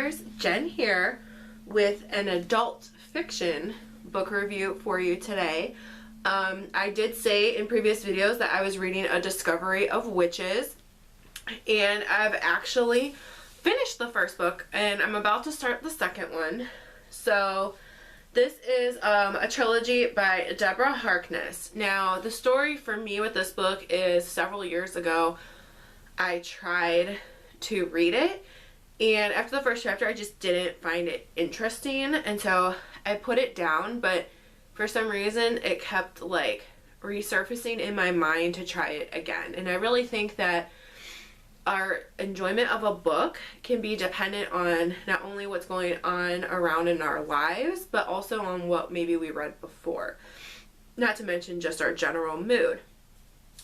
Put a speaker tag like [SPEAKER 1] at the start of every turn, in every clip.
[SPEAKER 1] readers, Jen here with an adult fiction book review for you today. I did say in previous videos that I was reading A Discovery of Witches, and I've actually finished the first book and I'm about to start the second one. So this is a trilogy by Deborah Harkness. Now the story for me with this book is several years ago I tried to read it, and after the first chapter I just didn't find it interesting, and so I put it down, but for some reason it kept like resurfacing in my mind to try it again. And I really think that our enjoyment of a book can be dependent on not only what's going on around in our lives, but also on what maybe we read before, not to mention just our general mood.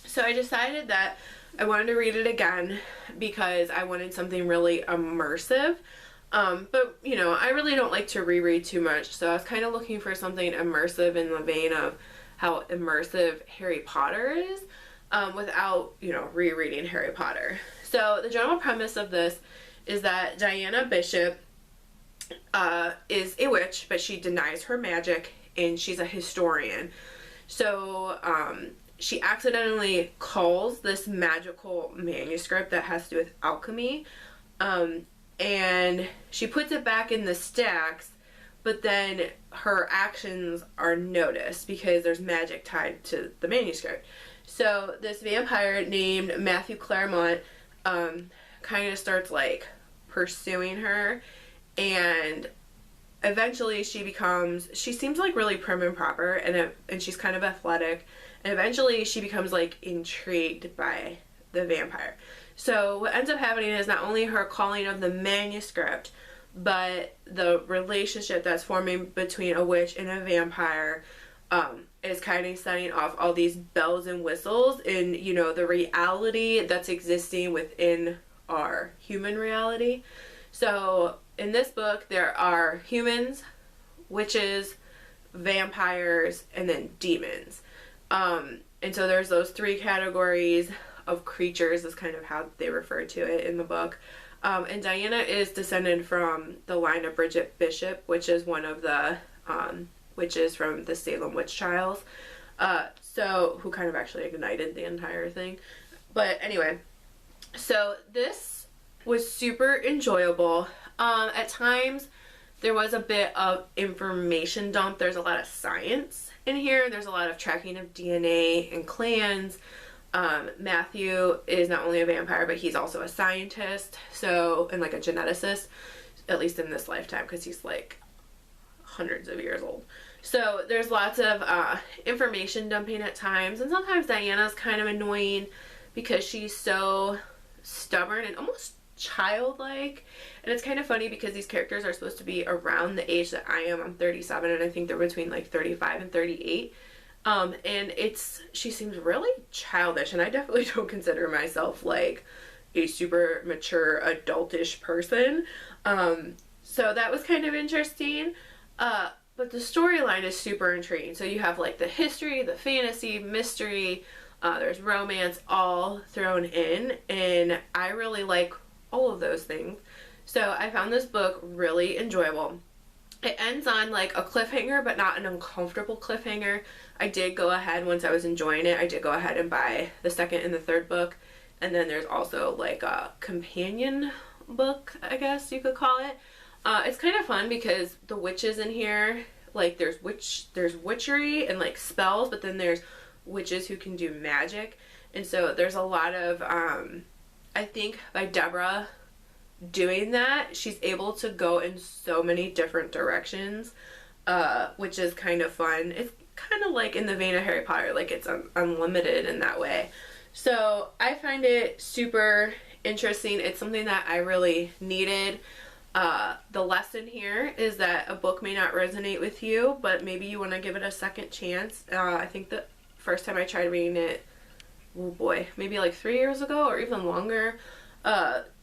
[SPEAKER 1] So I decided that I wanted to read it again because I wanted something really immersive. But you know, I really don't like to reread too much, so I was kind of looking for something immersive in the vein of how immersive Harry Potter is, without, you know, rereading Harry Potter. So the general premise of this is that Diana Bishop is a witch, but she denies her magic and she's a historian. So she accidentally calls this magical manuscript that has to do with alchemy, and she puts it back in the stacks, but then her actions are noticed because there's magic tied to the manuscript. So this vampire named Matthew Claremont kind of starts like pursuing her, and eventually she seems like really prim and proper, and she's kind of athletic, and eventually she becomes like intrigued by the vampire. So what ends up happening is not only her calling of the manuscript, but the relationship that's forming between a witch and a vampire is kind of setting off all these bells and whistles in, you know, the reality that's existing within our human reality. So in this book there are humans, witches, vampires, and then demons. And so there's those three categories of creatures, is kind of how they refer to it in the book. And Diana is descended from the line of Bridget Bishop, which is one of the witches from the Salem witch trials, so who kind of actually ignited the entire thing. But anyway, so this was super enjoyable. At times there was a bit of information dump. There's a lot of science in here. There's a lot of tracking of DNA and clans. Matthew is not only a vampire, but he's also a scientist, so, and like a geneticist, at least in this lifetime, because he's like hundreds of years old. So there's lots of information dumping at times, and sometimes Diana's kind of annoying because she's so stubborn and almost childlike. And it's kind of funny because these characters are supposed to be around the age that I am. I'm 37, and I think they're between like 35 and 38. And she seems really childish, and I definitely don't consider myself like a super mature adultish person. So that was kind of interesting. But the storyline is super intriguing. So you have like the history, the fantasy, mystery, there's romance all thrown in, and I really like all of those things. So I found this book really enjoyable. It ends on like a cliffhanger, but not an uncomfortable cliffhanger. I did go ahead, once I was enjoying it, I did go ahead and buy the second and the third book. And then there's also like a companion book, I guess you could call it. It's kind of fun because the witches in here, like there's witchery and like spells, but then there's witches who can do magic. And so there's a lot of, I think by Deborah doing that, she's able to go in so many different directions, which is kind of fun. It's kind of like in the vein of Harry Potter, like it's unlimited in that way. So I find it super interesting. It's something that I really needed. The lesson here is that a book may not resonate with you, but maybe you want to give it a second chance. I think the first time I tried reading it, oh boy, maybe like 3 years ago or even longer.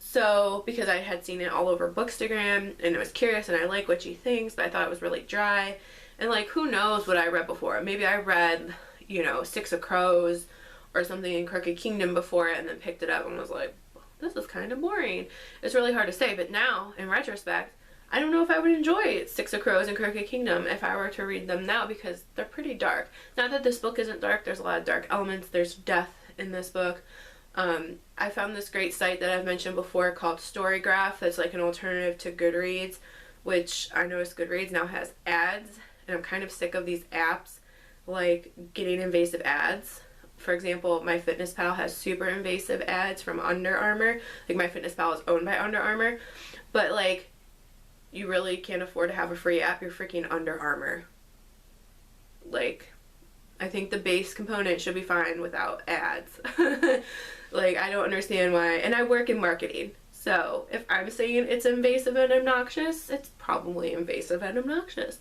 [SPEAKER 1] So because I had seen it all over Bookstagram and I was curious and I like witchy things, but I thought it was really dry. And like, who knows what I read before? Maybe I read, you know, Six of Crows or something in Crooked Kingdom before it, and then picked it up and was like, this is kind of boring. It's really hard to say, but now, in retrospect, I don't know if I would enjoy Six of Crows and Crooked Kingdom if I were to read them now, because they're pretty dark. Not that this book isn't dark, there's a lot of dark elements, there's death in this book. I found this great site that I've mentioned before called Storygraph that's like an alternative to Goodreads, which I noticed Goodreads now has ads, and I'm kind of sick of these apps like getting invasive ads. For example, MyFitnessPal has super invasive ads from Under Armour. Like, MyFitnessPal is owned by Under Armour, but like, you really can't afford to have a free app. You're freaking Under Armour. Like, I think the base component should be fine without ads. Like, I don't understand why. And I work in marketing, so if I'm saying it's invasive and obnoxious, it's probably invasive and obnoxious.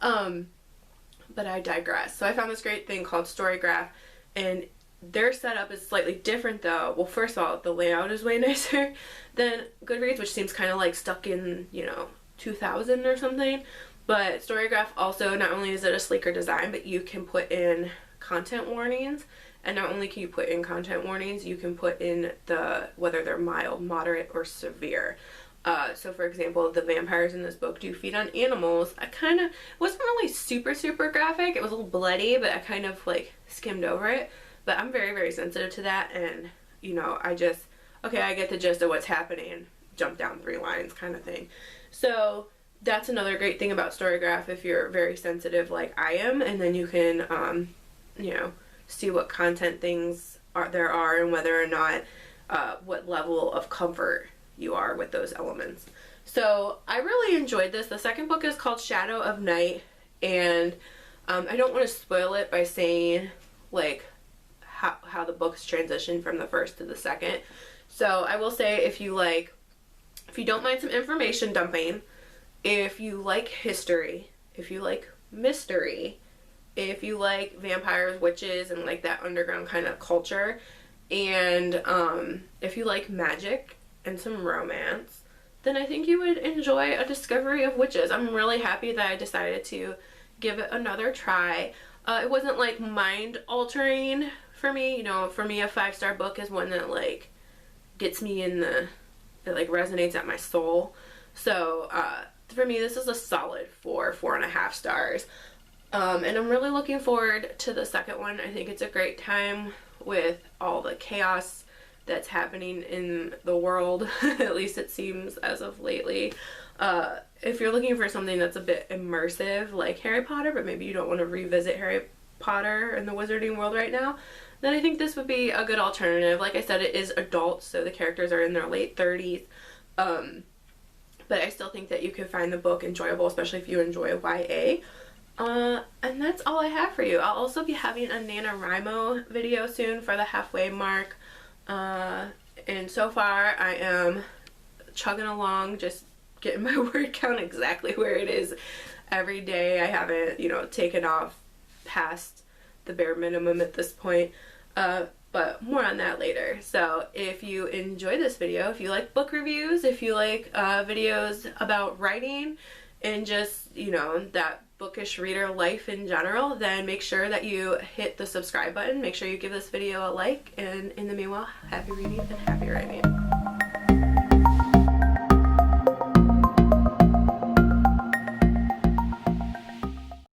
[SPEAKER 1] But I digress. So I found this great thing called Storygraph, and their setup is slightly different though. Well, first of all, the layout is way nicer than Goodreads, which seems kind of like stuck in, 2000 or something. But Storygraph also, not only is it a sleeker design, but you can put in content warnings. And not only can you put in content warnings, you can put in whether they're mild, moderate, or severe. So for example, the vampires in this book do feed on animals. It wasn't really super, super graphic. It was a little bloody, but I kind of like skimmed over it. But I'm very, very sensitive to that, and I get the gist of what's happening, jump down 3 lines kind of thing. So that's another great thing about Storygraph if you're very sensitive like I am, and then you can, see what content things there are and whether or not, what level of comfort you are with those elements. So I really enjoyed this. The second book is called Shadow of Night, and I don't want to spoil it by saying like how the books transition from the first to the second. So I will say, if you don't mind some information dumping, if you like history, if you like mystery, if you like vampires, witches, and like that underground kind of culture, and if you like magic and some romance, then I think you would enjoy A Discovery of Witches. I'm really happy that I decided to give it another try. It wasn't like mind altering for me. For me, a 5-star book is one that like gets me it like resonates at my soul. So for me, this is a solid 4.5 stars. And I'm really looking forward to the second one. I think it's a great time with all the chaos that's happening in the world. At least it seems as of lately. If you're looking for something that's a bit immersive like Harry Potter, but maybe you don't want to revisit Harry Potter and the wizarding world right now, then I think this would be a good alternative. Like I said, it is adult, so the characters are in their late 30s. But I still think that you can find the book enjoyable, especially if you enjoy YA. And that's all I have for you. I'll also be having a NaNoWriMo video soon for the halfway mark. And so far I am chugging along, just getting my word count exactly where it is every day. I haven't, taken off past the bare minimum at this point. But more on that later. So if you enjoy this video, if you like book reviews, if you like videos about writing and just, that bookish reader life in general, then make sure that you hit the subscribe button. Make sure you give this video a like, and in the meanwhile, happy reading and happy writing.